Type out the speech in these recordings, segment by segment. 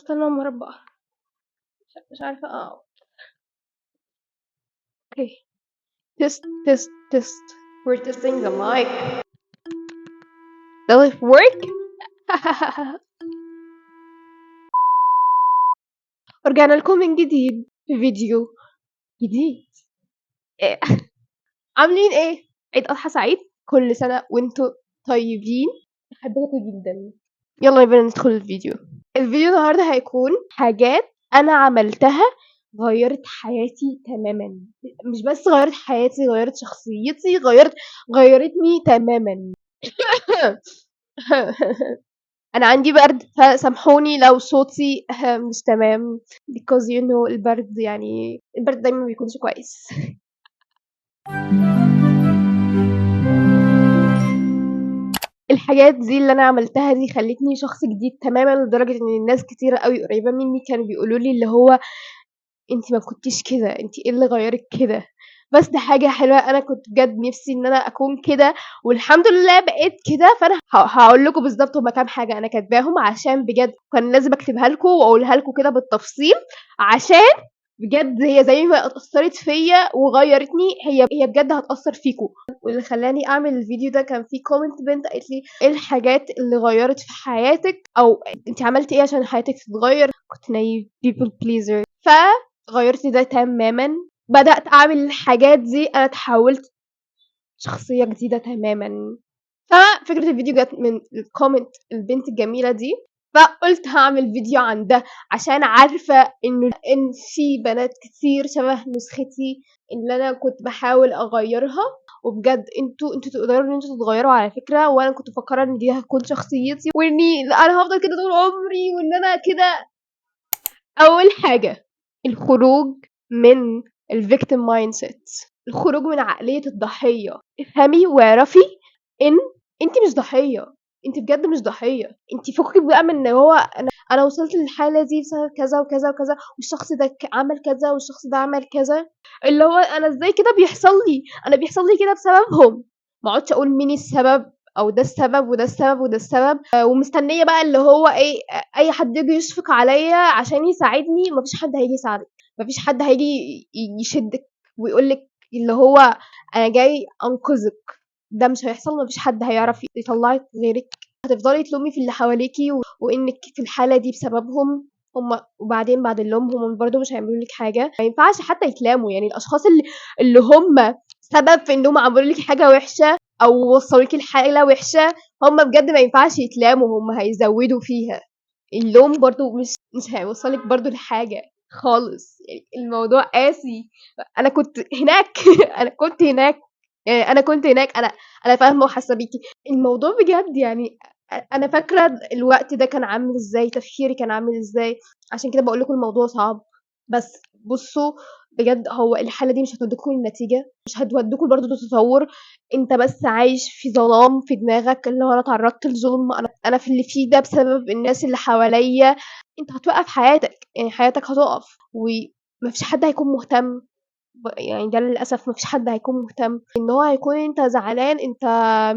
استنى مربع. مش عارفة اوكي. test we're testing the mic. Will it work? ورجعنا لكم من جديد في فيديو جديد. إيه. عاملين ايه؟ عيد اضحى سعيد، كل سنة وانتوا طيبين، بحبكم جدا. يلا بينا ندخل الفيديو. الفيديو النهارده هيكون حاجات انا عملتها غيرت حياتي تماما، مش بس غيرت حياتي، غيرت شخصيتي، غيرتني تماما. انا عندي برد فسامحوني لو صوتي مش تمام because you know البرد، يعني البرد دايما بيكونش كويس. الحاجات دي اللي انا عملتها دي خلتني شخص جديد تماما، لدرجة ان الناس كتيرة قوي قريبة مني كانوا بيقولوا لي اللي هو انت ما كنتيش كده، انت ايه اللي غيرك كده؟ بس ده حاجة حلوة، انا كنت بجد نفسي ان انا اكون كده والحمد لله بقيت كده. فانا هقول لكم بالظبط هما كام حاجة انا كاتباهم، عشان بجد كان لازم اكتبها لكم واقولها لكم كده بالتفصيل، عشان بجد هي زي ما اتأثرت فيا وغيرتني، هي بجد هتأثر فيكم. واللي خلاني اعمل الفيديو ده كان في كومنت بنت قالت لي ايه الحاجات اللي غيرت في حياتك، او انت عملتي ايه عشان حياتك تتغير. كنت نايف people pleaser، فغيرت ده تماما. بدأت اعمل الحاجات دي، انا اتحولت شخصية جديدة تماما. ففكرة الفيديو جت من الكومنت البنت الجميلة دي، فقلت هعمل فيديو عن ده، عشان عارفة ان في بنات كتير شبه نسختي اللي انا كنت بحاول اغيرها. وبجد انتوا تقدروا ان انتوا تتغيروا على فكرة، وانا كنت مفكرة ان دي هتكون شخصيتي، واني انا هفضل كده طول عمري، وان انا كده. اول حاجة، الخروج من الفيكتيم مايند سيت، الخروج من عقلية الضحية. افهمي واعرفي ان انت مش ضحية، انت بجد مش ضحية. انت فكك بقى من ان هو انا وصلت للحالة دي بسبب كذا وكذا وكذا، والشخص ده عمل كذا والشخص ده عمل كذا، اللي هو انا ازاي كده بيحصل لي، انا بيحصل لي كده بسببهم. ما اقعدش اقول مين السبب، او ده السبب وده السبب وده السبب، ومستنيه بقى اللي هو ايه، اي حد يجي يشفق عليا عشان يساعدني. مفيش حد هيجي يساعدك، مفيش حد هيجي يشدك ويقولك اللي هو انا جاي انقذك. ده مش هيحصل، مفيش حد هيعرف يطلعك غيرك. هتفضلي تلومي في اللي حواليكي وانك في الحاله دي بسببهم هم، وبعدين بعد اللوم هم برضو مش هيعملوا لك حاجه. ما ينفعش حتى يتلاموا، يعني الاشخاص اللي هم سبب في انهم عملوا لك حاجه وحشه او وصلوكي لحاله وحشه، هم بجد ما ينفعش يتلاموا، هم هيزودوا فيها. اللوم برضو مش هيوصلك برضو لحاجه خالص، يعني الموضوع قاسي. انا كنت هناك. انا كنت هناك، يعني انا كنت هناك. انا فاهمه وحاسه بيكي الموضوع بجد، يعني انا فاكره الوقت ده كان عامل ازاي، تفكيري كان عامل ازاي. عشان كده بقول لكم الموضوع صعب. بس بصوا، بجد هو الحاله دي مش هتوديكم لنتيجه، مش هتوديكم برضو لتطور. انت بس عايش في ظلام في دماغك، اللي هو انا اتعرضت لظلم، انا في اللي فيه ده بسبب الناس اللي حواليا. انت هتوقف حياتك، يعني حياتك هتقف، ومفيش حد هيكون مهتم. يعني ده للأسف مفيش حد هيكون مهتم ان هو هيكون انت زعلان، انت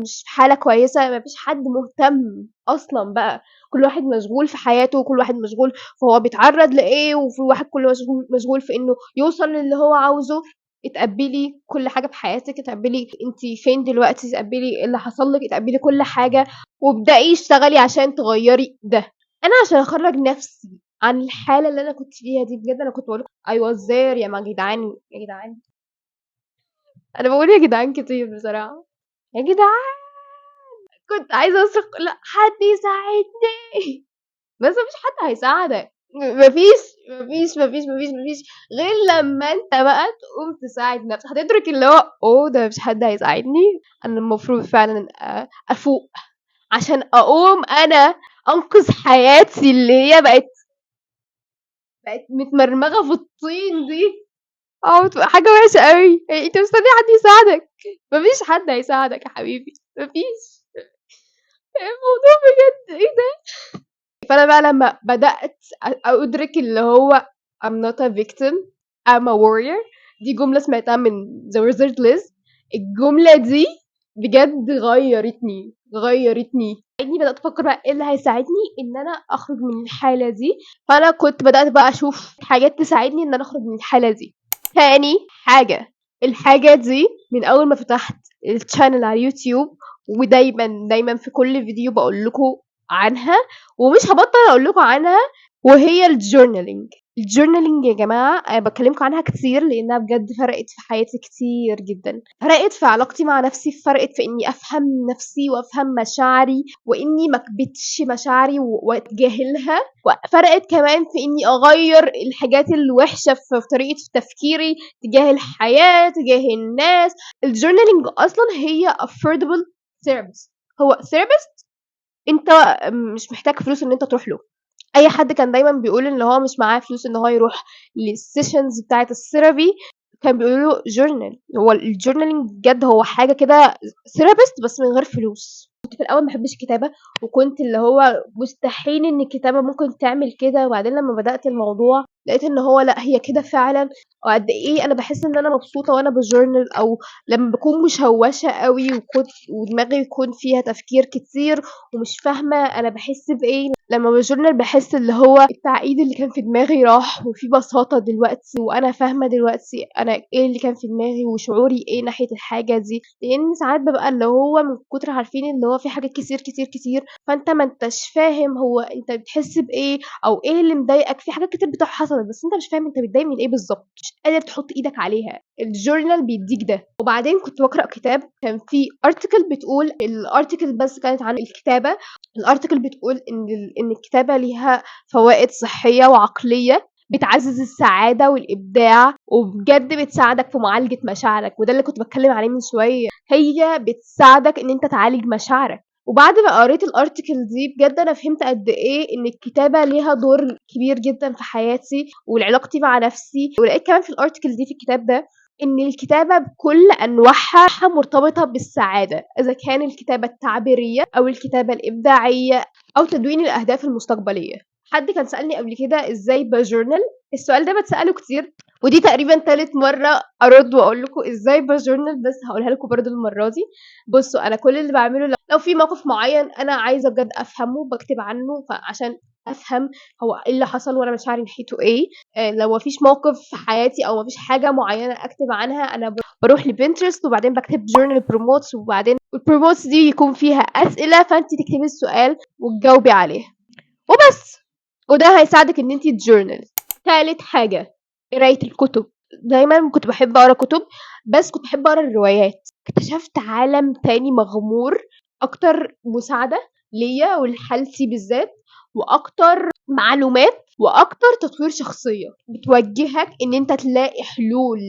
مش في حالة كويسة. مفيش حد مهتم اصلا بقى. كل واحد مشغول في حياته، وكل واحد مشغول فهو بيتعرض لايه، وفي واحد كله مشغول في انه يوصل للي هو عاوزه. اتقبلي كل حاجة في حياتك، اتقبلي انت فين دلوقتي، اتقبلي إيه اللي حصل لك، اتقبلي كل حاجة، وابدأي اشتغلي عشان تغيري ده. انا عشان اخرج نفسي عن الحالة اللي انا كنت فيها دي، بجد انا كنت بقول I was there يا ما جدعان، يا جدعان. انا بقول يا جدعان كتير بصراحة، يا جدعان. كنت عايزة اصرخ لا حد يساعدني. بس مفيش حد هيساعدك، مفيش غير لما انت بقى تقوم تساعد نفسك، هتدرك اللي هو اوه ده مفيش حد هيساعدني. انا المفروض فعلا افوق عشان اقوم انا انقذ حياتي اللي هي بقت متمرمغة في الطين دي. بتبقى حاجة وحشة قوي، يعني انت مستني حد يساعدك، مفيش حد هيساعدك يا حبيبي، مفيش. الموضوع بجد ايه ده. فانا بقى لما بدأت ادرك اللي هو I'm not a victim, I'm a warrior. دي جملة سمعتها من The Wizard Liz. الجملة دي بجد غيّرتني. بدأت أفكّر بقى إيه اللي هيساعدني إن أنا أخرج من الحالة دي، فأنا كنت بدأت بقى أشوف حاجات تساعدني إن أنا أخرج من الحالة دي. تاني حاجة، الحاجة دي من أول ما فتحت الchannel على اليوتيوب، ودايمًا، دايمًا في كل فيديو باقول لكم عنها، ومش هابطّل أقول لكم عنها، وهي الjournaling يا جماعة أنا باكلمكم عنها كتير لإنها بجد فرقت في حياتي كتير جدًا، فرقت في علاقتي مع نفسي، فرقت في إني أفهم نفسي وأفهم مشاعري، وإني ما أكبتش مشاعري وأتجاهلها، وفرقت كمان في إني أغيّر الحاجات الوحشة في طريقة تفكيري تجاه الحياة، تجاه الناس. الjournaling أصلًا هي affordable therapist، هو therapist أنت مش محتاج فلوس إن أنت تروح له. أي حد كان دايمًا بيقول إن هو مش معاه فلوس إن هو يروح للsessions بتاعة الtherapy، كان بيقولوا له journal. هو الjournaling بجد هو حاجة كده therapist بس من غير فلوس. كنت في الأول ما باحبش الكتابة، وكنت اللي هو مستحيل إن الكتابة ممكن تعمل كده، وبعدين لمّا بدأت الموضوع لقيت إن هو لأ، هي كده فعلًا، وقد إيه أنا باحس إن أنا مبسوطة وأنا بjournal، أو لمّا باكون مشوشة أوي ودماغي يكون فيها تفكير كتير ومش فاهمة أنا باحس بإيه. لمّا باjournal باحس اللي هو التعقيد اللي كان في دماغي راح، وفي بساطة دلوقتي، وأنا فاهمة دلوقتي أنا إيه اللي كان في دماغي وشعوري إيه ناحية الحاجة دي، لإن ساعات بابقى اللي هو من كتر عارفين اللي هو في حاجات كتير، كتير، كتير، فأنت ما أنتش فاهم هو أنت بتحس بإيه، أو إيه اللي مضايقك. في حاجات كتير حصلت بس أنت مش فاهم أنت متضايق من إيه بالضبط، مش قادر تحط إيدك عليها. الjournal بيدّيك ده. وبعدين كنت باقرأ كتاب كان فيه article بتقول الarticle بس كانت عن الكتابة. الarticle بتقول إن الكتابة ليها فوائد صحية وعقلية، بتعزّز السعادة والإبداع، وبجد بتساعدك في معالجة مشاعرك، وده اللي كنت باتكلم عليه من شوية، هي بتساعدك إن أنت تعالج مشاعرك. وبعد ما قريت الarticle دي بجد أنا فهمت قد إيه إن الكتابة ليها دور كبير جدًا في حياتي ولعلاقتي مع نفسي. ولقيت كمان في الarticle دي في الكتاب ده إن الكتابة بكل أنواعها مرتبطة بالسعادة، إذا كان الكتابة التعبيرية أو الكتابة الإبداعية أو تدوين الأهداف المستقبلية. حد كان سألني قبل كده إزاي باjournal، السؤال ده باتسأله كتير، ودي تقريبًا تالت مرّة أرُد وأقول لكم إزاي باjournal، بس هاقولها لكم برضه المرّة دي. بُصّوا، أنا كل اللي باعمله لو في موقف معيّن أنا عايزة بجد أفهمه باكتب عنه، فعشان أفهم هو إيه اللي حصل وأنا مشاعري ناحيته إيه. لو ما فيش موقف في حياتي أو ما فيش حاجة معيّنة أكتب عنها، أنا باروح لPinterest وبعدين باكتب journal promotes، وبعدين الpromotes دي يكون فيها أسئلة فأنتِ تكتبي السؤال وتجاوبي عليه وبس. وده هيساعدِك إن أنتِ تjournal. تالت حاجة، قراية الكتب. دايمًا كنت باحب أقرا كتب، بس كنت باحب أقرا الروايات. اكتشفت عالم تاني مغمور، أكتر مساعدة ليّا ولحالتي بالذات، وأكتر معلومات، وأكتر تطوير شخصية، بتوجّهك إن أنت تلاقي حلول.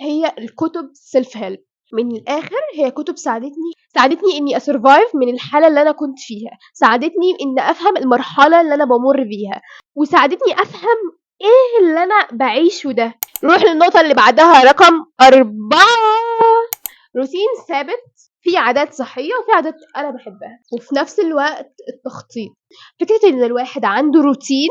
هي الكتب self help. من الآخر هي كتب ساعدتني إني أsurvive من الحالة اللي أنا كنت فيها، ساعدتني إن أفهم المرحلة اللي أنا بامُر بيها، وساعدتني أفهم إيه اللي أنا باعيشه ده. نروح للنقطة اللي بعدها رقم 4، روتين ثابت، في عادات صحية وفي عادات أنا باحبها، وفي نفس الوقت التخطيط. فكرة إن الواحد عنده روتين،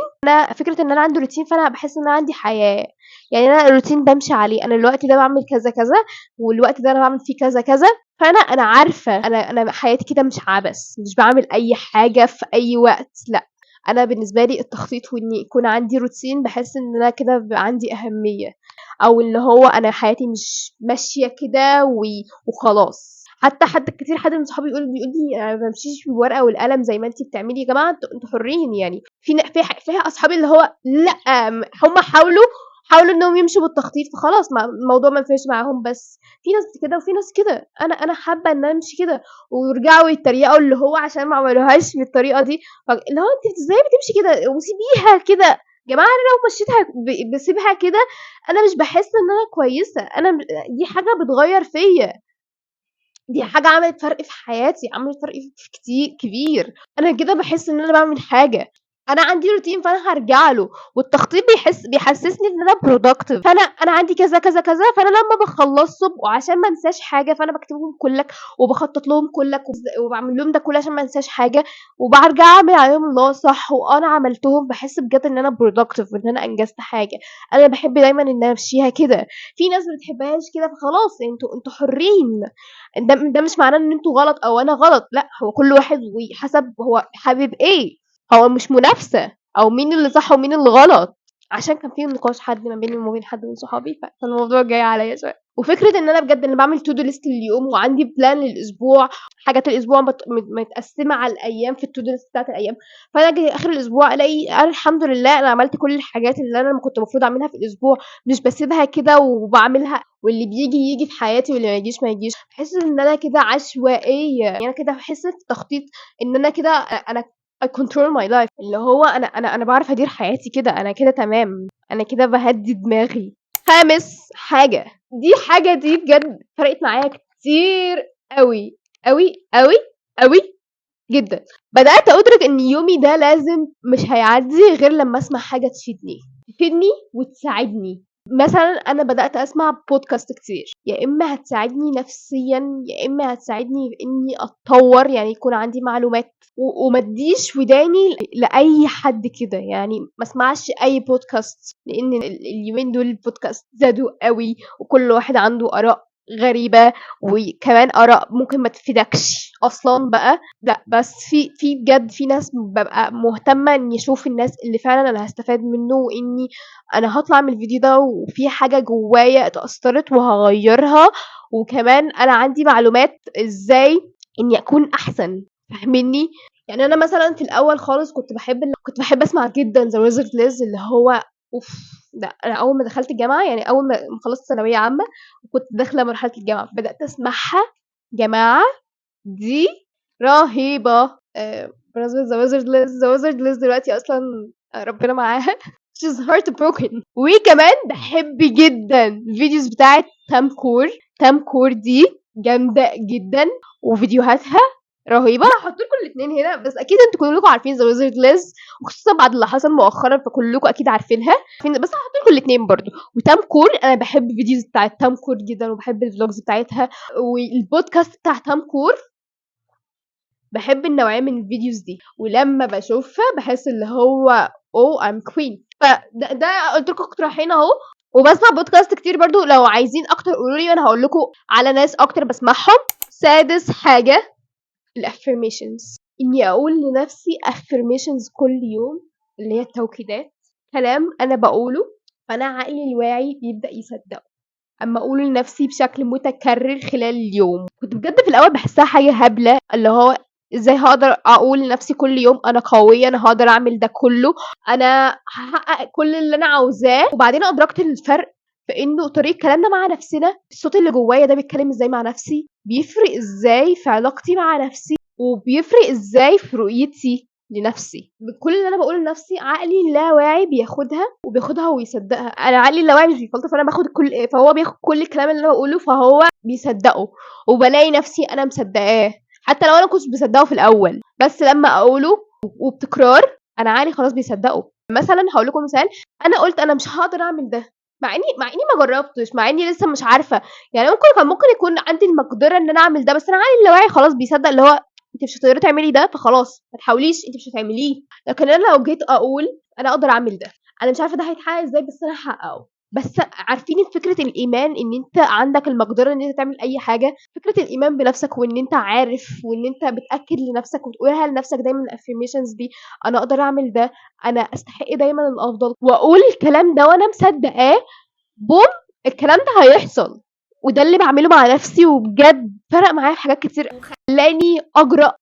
فكرة إن أنا عندي روتين فأنا باحس إن أنا عندي حياة. يعني أنا الروتين بامشي عليه، أنا الوقت ده باعمل كذا، كذا، والوقت ده أنا باعمل فيه كذا، كذا، فأنا عارفة أنا حياتي كده مش عبث، مش باعمل أي حاجة في أي وقت، لأ. أنا بالنسبة لي التخطيط وإني يكون عندي روتين باحس إن أنا كده بيبقى عندي أهمية، أو اللي هو أنا حياتي مش ماشية كده وخلاص. حتى حد من صحابي بيقول لي أنا ما بامشيش بالورقة والقلم زي ما أنتِ بتعملي. يا جماعة أنتم حرين يعني. في أصحابي اللي هو لأ، هم حاولوا إنهم يمشوا بالتخطيط فخلاص الموضوع ما نفعش معاهم. بس في ناس كده وفي ناس كده، أنا حابة إن أنا أمشي كده، ويرجعوا يتريقوا اللي هو عشان ما عملوهاش بالطريقة دي، اللي هو أنتِ إزاي بتمشي كده وسيبيها كده. يا جماعة أنا لو مشيتها باسيبها كده أنا مش باحس إن أنا كويسة، أنا دي حاجة بتغيّر فيّا، دي حاجة عملت فرق في حياتي، عملت فرق كبير. أنا كده باحس إن أنا باعمل حاجة. انا عندي روتين فانا هرجع له، والتخطيط بيحسسني ان انا productive. فانا عندي كذا كذا كذا، فانا لما بخلصهم وعشان ما انساش حاجه فانا بكتبهم كلك وبخطط لهم كلك وبعمل لهم ده كله عشان ما انساش حاجه، وبرجع اعمل عليهم اللي هو صح وانا عملتهم، بحس بجد ان انا productive وان انا انجزت حاجه. انا بحب دايما ان انا امشيها كده. في ناس ما بتحبهاش كده، فخلاص انتوا حرين. ده مش معناه ان انتوا غلط او انا غلط، لا، هو كل واحد وحسب هو حابب ايه. هو مش منافسة أو مين اللي صح ومين اللي غلط، عشان كان في نقاش حد ما بيني وما بين حد من صحابي، فالموضوع جاي عليا شوية. وفكرة ان انا بجد انا بعمل تو دو ليست لليوم وعندي بلان للاسبوع، حاجات الاسبوع متقسمة على الايام في التو دو ليست بتاعت الايام. فانا اجي اخر الاسبوع الاقي انا الحمد لله انا عملت كل الحاجات اللي انا كنت المفروض اعملها في الاسبوع، مش بسيبها كده وبعملها واللي بيجي يجي في حياتي واللي ما يجيش ما يجيش. بحس ان انا كده عشوائية، يعني انا كده بحس في التخطيط ان انا كده انا I control my life، اللي هو انا بعرف ادير حياتي كده، انا كده تمام، انا كده بهدي دماغي. خامس حاجة، دي بجد فرقت معايا كتير قوي قوي قوي قوي جدا. بدأت أدرك إن يومي ده لازم مش هيعدي غير لما أسمع حاجة تفيدني وتساعدني. مثلا أنا بدأت أسمع بودكاست كتير، يا إما هتساعدني نفسيا يا إما هتساعدني في إني أتطور، يعني يكون عندي معلومات وما اديش وداني لأي حد كده، يعني ما اسمعش أي بودكاست، لأن اليومين دول البودكاست زادوا قوي وكل واحد عنده آراء غريبة، وكمان آراء ممكن ما تفيدكش أصلا بقى. لأ، بس في بجد في ناس بابقى مهتمة إني أشوف الناس اللي فعلًا أنا هاستفاد منه، وإني أنا هاطلع من الفيديو ده وفي حاجة جوايا اتأثرت وهاغيّرها، وكمان أنا عندي معلومات إزاي إني أكون أحسن، فاهمني؟ يعني أنا مثلًا في الأول خالص كنت باحب أسمع جدًا The Wizard Liz، اللي هو أوف! ده أنا أول ما دخلت الجامعة، يعني أول ما خلصت ثانوية عامة وكنت داخلة مرحلة الجامعة، بدأت أسمعها. جماعة دي رهيبة. بمناسبة The Wizard Liz دلوقتي أصلًا ربنا معاها she's heartbroken. وكمان باحب جدًا الفيديوز بتاعة تام كور دي جامدة جدًا، وفيديوهاتها رهيبة. هاحط لكم الاتنين هنا، بس أكيد أنتم كلكم عارفين The Wizard Liz، وخصوصًا بعد اللي حصل مؤخرًا فكلكم أكيد عارفينها، بس هاحط لكم الاتنين برضه. وتام كور أنا باحب الفيديوز بتاعة تام كور جدًا، وباحب الvlogs بتاعتها، والبودكاست بتاع تام كور باحب النوعية من الفيديوز دي، ولمّا باشوفها باحس اللي هو oh I'm queen. ده قُلت لكم اقتراحين أهو، وباسمع بودكاست كتير برضه، لو عايزين أكتر قولوا لي وأنا هاقول لكم على ناس أكتر باسمعهم. سادس حاجة الaffirmations، إني أقول لنفسي affirmations كل يوم، اللي هي التوكيدات، كلام أنا باقوله فأنا عقلي الواعي بيبدأ يصدقه، أمّا أقوله لنفسي بشكل متكرر خلال اليوم. كنت بجد في الأول باحسها حاجة هبلة، اللي هو إزاي هاقدر أقول لنفسي كل يوم أنا قوية، أنا هاقدر أعمل ده كله، أنا هاحقق كل اللي أنا عاوزاه. وبعدين أدركت الفرق في إنه طريقة كلامنا مع نفسنا، الصوت اللي جوايا ده بيتكلم إزاي مع نفسي، بيفرق إزاي في علاقتي مع نفسي، وبيفرق إزاي في رؤيتي لنفسي. كل اللي أنا باقوله لنفسي عقلي اللاواعي بياخدها ويصدقها. أنا عقلي اللاواعي مش بيفلتر، فأنا باخد فهو بياخد كل الكلام اللي أنا باقوله فهو بيصدقه، وبالاقي نفسي أنا مصدقاه، حتى لو أنا ما كنتش مصدقه في الأول، بس لمّا أقوله وبتكرار أنا عقلي خلاص بيصدقه. مثلًا هاقول لكم مثال، أنا قُلت أنا مش هاقدر أعمل ده، مع إني ما جربتش، مع إني لسه مش عارفة، يعني كان ممكن يكون عندي المقدرة إن أنا أعمل ده، بس أنا عقلي اللاواعي خلاص بيصدق، اللي هو أنتِ مش هتقدري تعملي ده فخلاص ما تحاوليش، أنتِ مش هتعمليه. لكن أنا لو جيت أقول أنا أقدر أعمل ده، أنا مش عارفة ده هيتحقق إزاي بس أنا هاحققه. بس عارفين فكرة الإيمان إن أنت عندك المقدرة إن أنت تعمل أي حاجة، فكرة الإيمان بنفسك وإن أنت عارف وإن أنت بتأكد لنفسك وتقولها لنفسك دايمًا الaffirmations دي، أنا أقدر أعمل ده، أنا أستحق دايمًا الأفضل، وأقول الكلام ده وأنا مصدقاه، بوم الكلام ده هيحصل. وده اللي باعمله مع نفسي، وبجد فرق معايا في حاجات كتير، خلّاني أجرأ